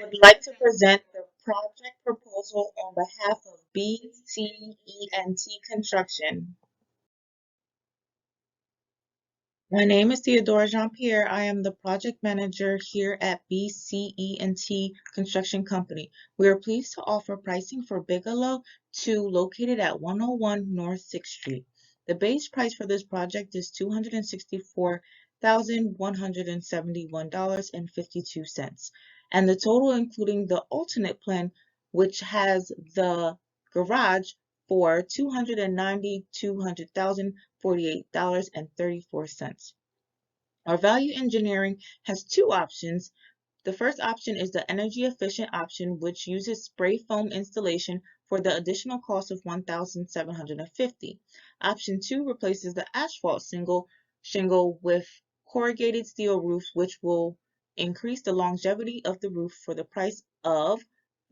would like to present the project proposal on behalf of BCE&T Construction. My name is Theodora Jean-Pierre. I am the project manager here at BCE&T Construction Company. We are pleased to offer pricing for Bigelow 2 located at 101 North 6th Street. The base price for this project is $264,171.52, and the total including the alternate plan, which has the garage for $248,034.34. Our value engineering has two options. The first option is the energy efficient option, which uses spray foam installation for the additional cost of $1,750. Option 2 replaces the asphalt shingle with corrugated steel roofs, which will increase the longevity of the roof for the price of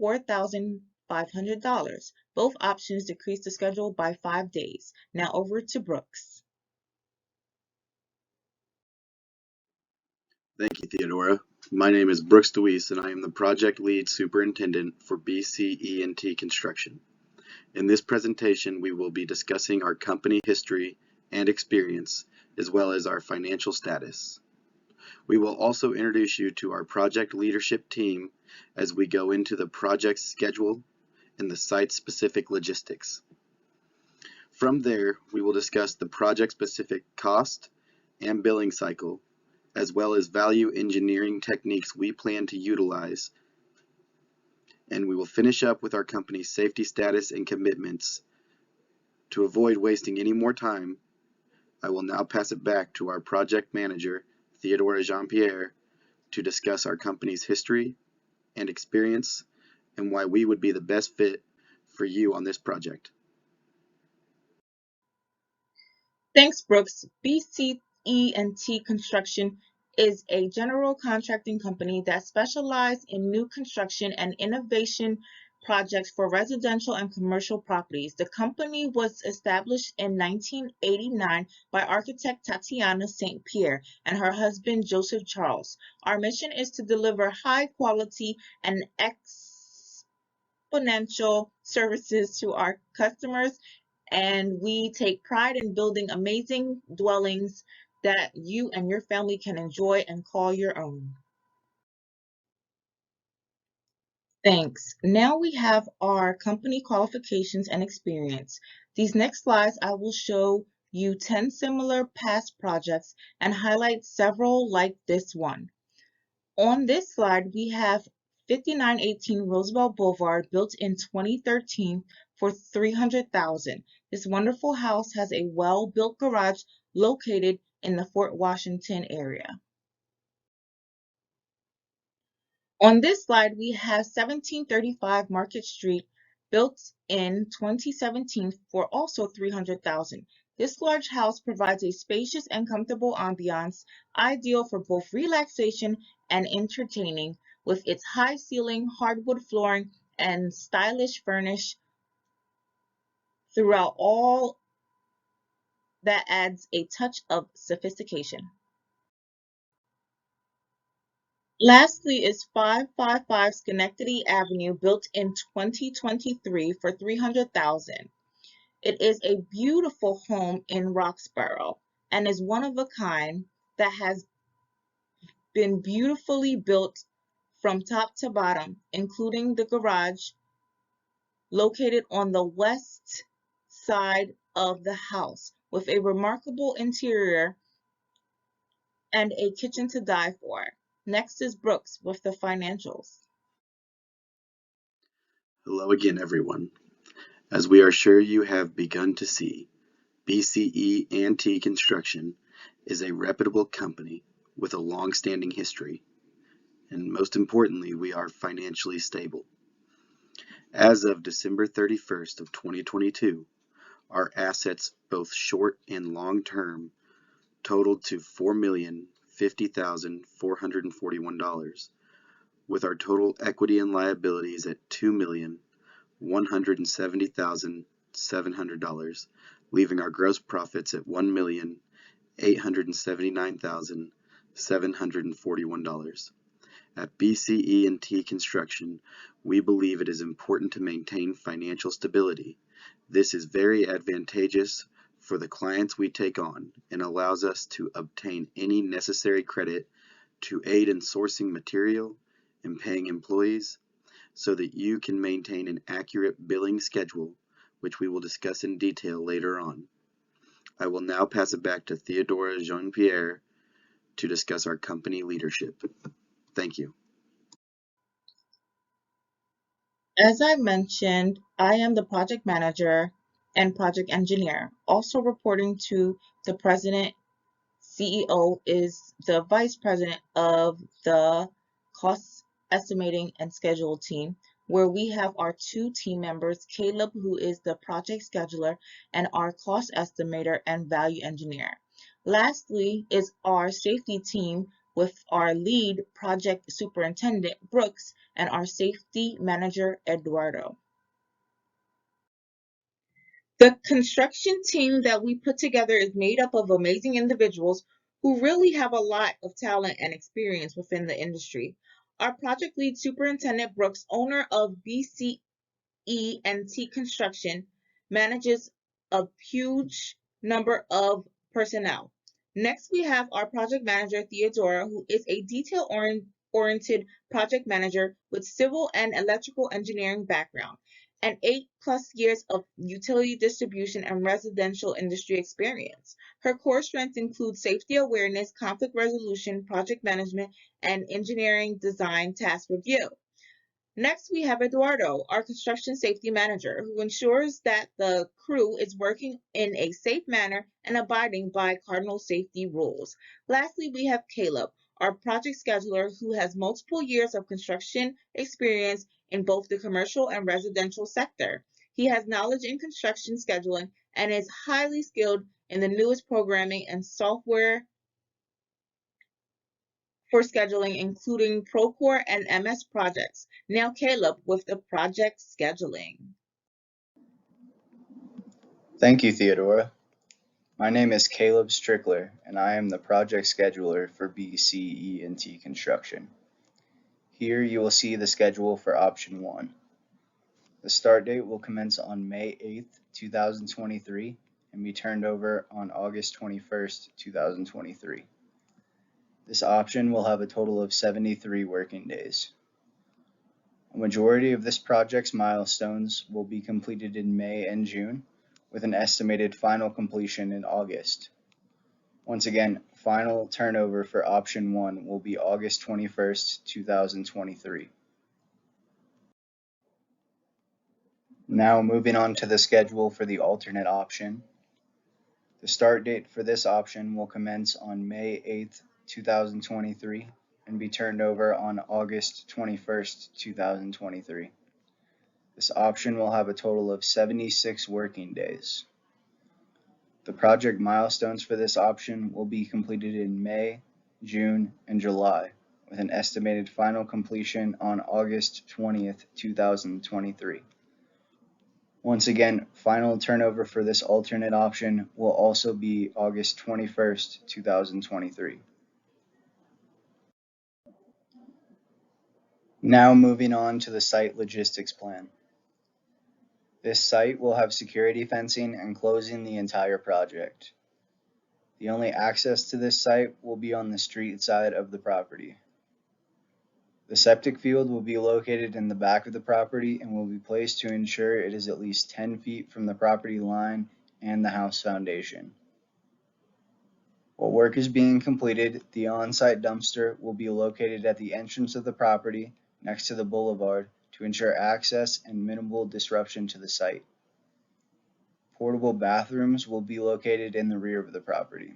$4,500. Both options decrease the schedule by 5 days. Now over to Brooks. Thank you, Theodora. My name is Brooks DeWeese, and I am the Project Lead Superintendent for BCE&T Construction. In this presentation, we will be discussing our company history and experience, as well as our financial status. We will also introduce you to our project leadership team as we go into the project schedule and the site-specific logistics. From there, we will discuss the project-specific cost and billing cycle, as well as value engineering techniques we plan to utilize. And we will finish up with our company's safety status and commitments. To avoid wasting any more time, I will now pass it back to our project manager, Theodora Jean-Pierre, to discuss our company's history and experience and why we would be the best fit for you on this project. Thanks, Brooks. BCE&T Construction is a general contracting company that specializes in new construction and innovation projects for residential and commercial properties. The company was established in 1989 by architect Tatiana St. Pierre and her husband Joseph Charles. Our mission is to deliver high quality and exponential services to our customers, and we take pride in building amazing dwellings that you and your family can enjoy and call your own. Thanks. Now we have our company qualifications and experience. These next slides, I will show you 10 similar past projects and highlight several like this one. On this slide, we have 5918 Roosevelt Boulevard, built in 2013 for $300,000. This wonderful house has a well-built garage located in the Fort Washington area. On this slide, we have 1735 Market Street, built in 2017 for also $300,000. This large house provides a spacious and comfortable ambiance, ideal for both relaxation and entertaining, with its high ceiling, hardwood flooring, and stylish furnish throughout. All that adds a touch of sophistication. Lastly is 555 Schenectady Avenue, built in 2023 for $300,000. It is a beautiful home in Roxborough and is one of a kind that has been beautifully built from top to bottom, including the garage located on the west side of the house, with a remarkable interior and a kitchen to die for. Next is Brooks with the financials. Hello again, everyone. As we are sure you have begun to see, BCE&T Construction is a reputable company with a long-standing history, and most importantly, we are financially stable. As of December 31st of 2022, our assets, both short and long-term, totaled to $4,050,441, with our total equity and liabilities at $2,170,700, leaving our gross profits at $1,879,741. At BCE&T Construction, we believe it is important to maintain financial stability. This is very advantageous for the clients we take on and allows us to obtain any necessary credit to aid in sourcing material and paying employees so that you can maintain an accurate billing schedule, which we will discuss in detail later on. I will now pass it back to Theodora Jean-Pierre to discuss our company leadership. Thank you. As I mentioned, I am the project manager and project engineer. Also reporting to the president, CEO is the vice president of the cost estimating and schedule team, where we have our two team members, Caleb, who is the project scheduler, and our cost estimator and value engineer. Lastly is our safety team with our lead project superintendent, Brooks, and our safety manager, Eduardo. The construction team that we put together is made up of amazing individuals who really have a lot of talent and experience within the industry. Our project lead superintendent, Brooks, owner of BCE&T Construction, manages a huge number of personnel. Next, we have our project manager, Theodora, who is a detail-oriented project manager with civil and electrical engineering background and 8+ years of utility distribution and residential industry experience. Her core strengths include safety awareness, conflict resolution, project management, and engineering design task review. Next, we have Eduardo, our construction safety manager, who ensures that the crew is working in a safe manner and abiding by cardinal safety rules. Lastly, we have Caleb, our project scheduler, who has multiple years of construction experience in both the commercial and residential sector. He has knowledge in construction scheduling and is highly skilled in the newest programming and software for scheduling, including Procore and MS projects. Now Caleb with the project scheduling. Thank you, Theodora. My name is Caleb Strickler, and I am the project scheduler for BCE&T Construction. Here you will see the schedule for option 1. The start date will commence on May 8th, 2023, and be turned over on August 21st, 2023. This option will have a total of 73 working days. A majority of this project's milestones will be completed in May and June, with an estimated final completion in August. Once again, final turnover for option 1 will be August 21st, 2023. Now moving on to the schedule for the alternate option. The start date for this option will commence on May 8th, 2023 and be turned over on August 21st, 2023. This option will have a total of 76 working days. The project milestones for this option will be completed in May, June, and July, with an estimated final completion on August 20th, 2023. Once again, final turnover for this alternate option will also be August 21st, 2023. Now moving on to the site logistics plan. This site will have security fencing enclosing the entire project. The only access to this site will be on the street side of the property. The septic field will be located in the back of the property and will be placed to ensure it is at least 10 feet from the property line and the house foundation. While work is being completed, the on-site dumpster will be located at the entrance of the property next to the boulevard to ensure access and minimal disruption to the site. Portable bathrooms will be located in the rear of the property.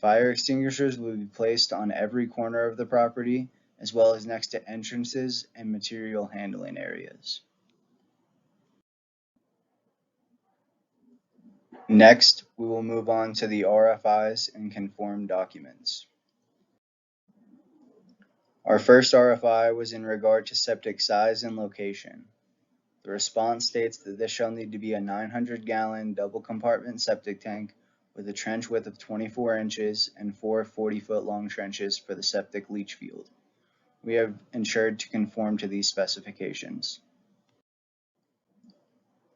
Fire extinguishers will be placed on every corner of the property, as well as next to entrances and material handling areas. Next, we will move on to the RFIs and conform documents. Our first RFI was in regard to septic size and location. The response states that this shall need to be a 900-gallon double compartment septic tank with a trench width of 24 inches and 4 40-foot long trenches for the septic leach field. We have ensured to conform to these specifications.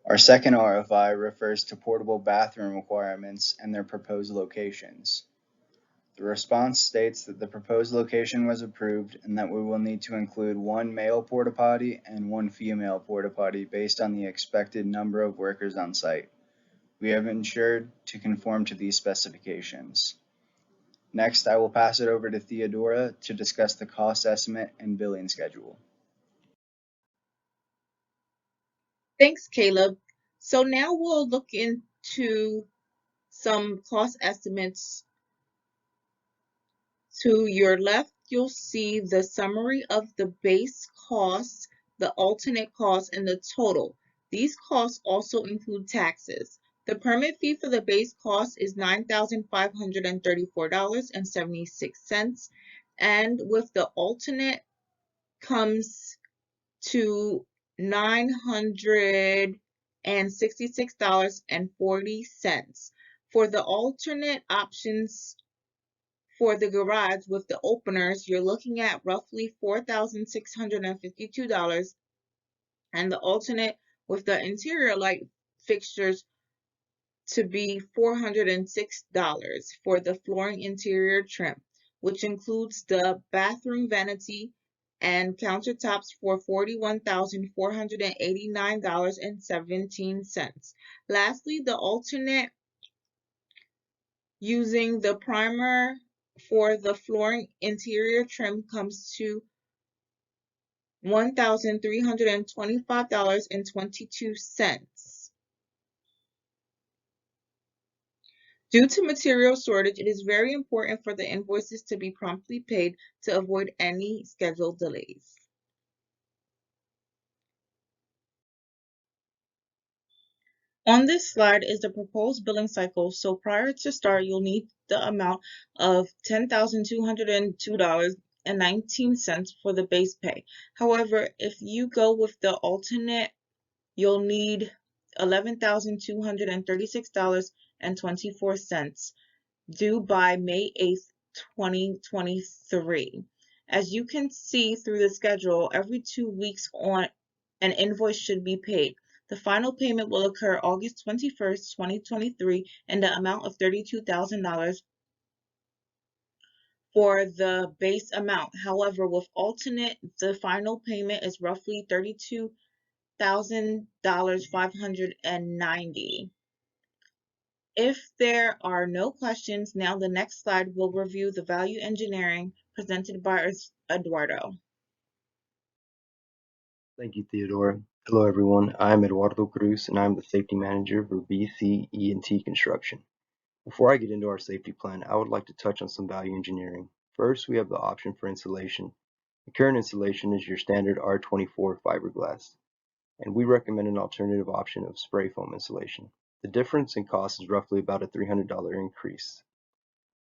Our second RFI refers to portable bathroom requirements and their proposed locations. The response states that the proposed location was approved and that we will need to include one male porta potty and one female porta potty based on the expected number of workers on site. We have ensured to conform to these specifications. Next, I will pass it over to Theodora to discuss the cost estimate and billing schedule. Thanks, Caleb. So now we'll look into some cost estimates. To your left, you'll see the summary of the base cost, the alternate cost, and the total. These costs also include taxes. The permit fee for the base cost is $9,534.76, and with the alternate comes to $966.40. For the alternate options for the garage with the openers, you're looking at roughly $4,652, and the alternate with the interior light fixtures to be $406 for the flooring interior trim, which includes the bathroom vanity and countertops for $41,489.17. Lastly, the alternate using the primer for the flooring interior trim comes to $1,325.22. Due to material shortage, it is very important for the invoices to be promptly paid to avoid any scheduled delays. On this slide is the proposed billing cycle. So prior to start, you'll need the amount of $10,202.19 for the base pay. However, if you go with the alternate, you'll need $11,236.24 due by May 8th, 2023. As you can see through the schedule, every 2 weeks on an invoice should be paid. The final payment will occur August 21st, 2023, in the amount of $32,000 for the base amount. However, with alternate, the final payment is roughly $32,590. If there are no questions, now the next slide will review the value engineering presented by Eduardo. Thank you, Theodora. Hello, everyone. I'm Eduardo Cruz, and I'm the safety manager for BCE&T Construction. Before I get into our safety plan, I would like to touch on some value engineering. First, we have the option for insulation. The current insulation is your standard R24 fiberglass, and we recommend an alternative option of spray foam insulation. The difference in cost is roughly about a $300 increase.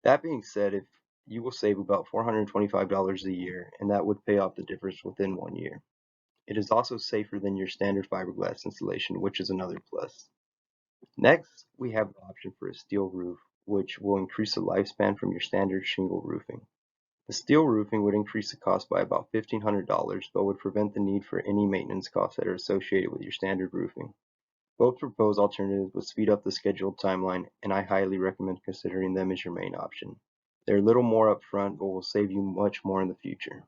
That being said, if you will save about $425 a year, and that would pay off the difference within 1 year. It is also safer than your standard fiberglass insulation, which is another plus. Next, we have the option for a steel roof, which will increase the lifespan from your standard shingle roofing. The steel roofing would increase the cost by about $1,500, but would prevent the need for any maintenance costs that are associated with your standard roofing. Both proposed alternatives would speed up the scheduled timeline, and I highly recommend considering them as your main option. They're a little more upfront, but will save you much more in the future.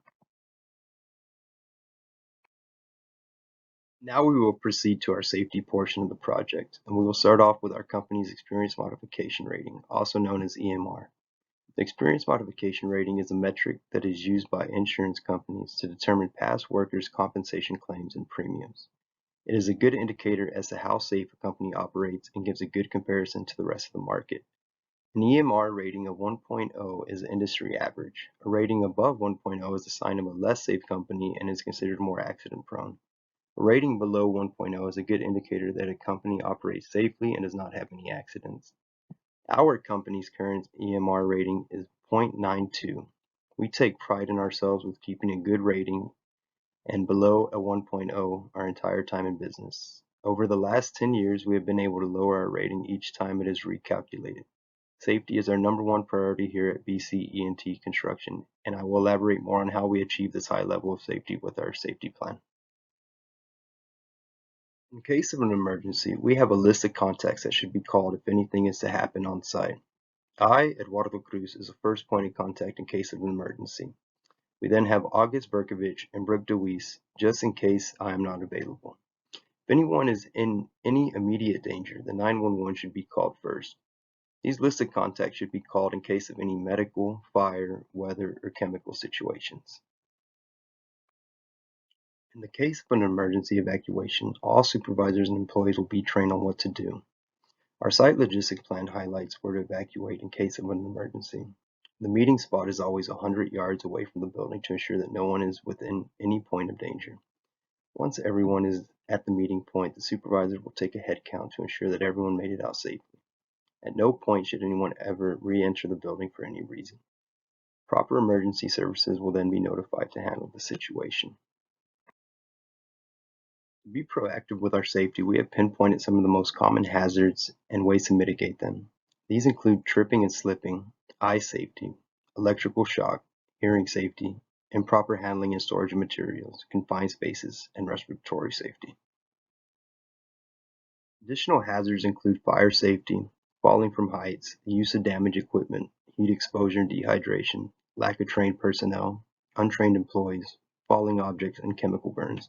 Now we will proceed to our safety portion of the project, and we will start off with our company's Experience Modification Rating, also known as EMR. The Experience Modification Rating is a metric that is used by insurance companies to determine past workers' compensation claims and premiums. It is a good indicator as to how safe a company operates and gives a good comparison to the rest of the market. An EMR rating of 1.0 is the industry average. A rating above 1.0 is a sign of a less safe company and is considered more accident prone. A rating below 1.0 is a good indicator that a company operates safely and does not have any accidents. Our company's current EMR rating is 0.92. We take pride in ourselves with keeping a good rating and below a 1.0 our entire time in business. Over the last 10 years, we have been able to lower our rating each time it is recalculated. Safety is our #1 priority here at BCE&T Construction, and I will elaborate more on how we achieve this high level of safety with our safety plan. In case of an emergency, we have a list of contacts that should be called if anything is to happen on site. I, Eduardo Cruz, is the first point of contact in case of an emergency. We then have August Berkovich and Brooke DeWeese, just in case I am not available. If anyone is in any immediate danger, the 911 should be called first. These listed contacts should be called in case of any medical, fire, weather, or chemical situations. In the case of an emergency evacuation, all supervisors and employees will be trained on what to do. Our site logistics plan highlights where to evacuate in case of an emergency. The meeting spot is always 100 yards away from the building to ensure that no one is within any point of danger. Once everyone is at the meeting point, the supervisor will take a head count to ensure that everyone made it out safely. At no point should anyone ever re-enter the building for any reason. Proper emergency services will then be notified to handle the situation. To be proactive with our safety, we have pinpointed some of the most common hazards and ways to mitigate them. These include tripping and slipping, eye safety, electrical shock, hearing safety, improper handling and storage of materials, confined spaces, and respiratory safety. Additional hazards include fire safety, falling from heights, the use of damaged equipment, heat exposure and dehydration, lack of trained personnel, untrained employees, falling objects, and chemical burns.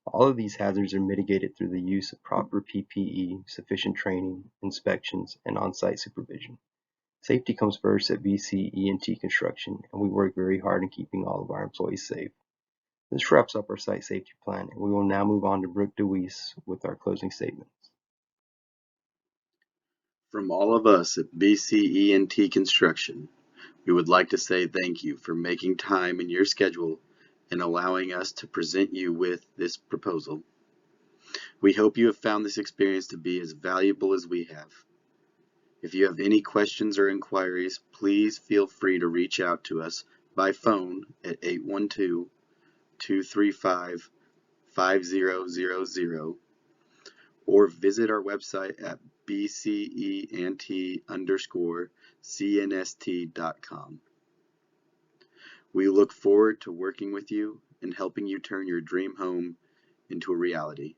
All of these hazards are mitigated through the use of proper PPE, sufficient training, inspections, and on-site supervision. Safety comes first at BCE&T Construction, and we work very hard in keeping all of our employees safe. This wraps up our site safety plan, and we will now move on to Brooke DeWeese with our closing statements. From all of us at BCE&T Construction, we would like to say thank you for making time in your schedule and allowing us to present you with this proposal. We hope you have found this experience to be as valuable as we have. If you have any questions or inquiries, please feel free to reach out to us by phone at 812-235-5000 or visit our website at bcent_cnst.com. We look forward to working with you and helping you turn your dream home into a reality.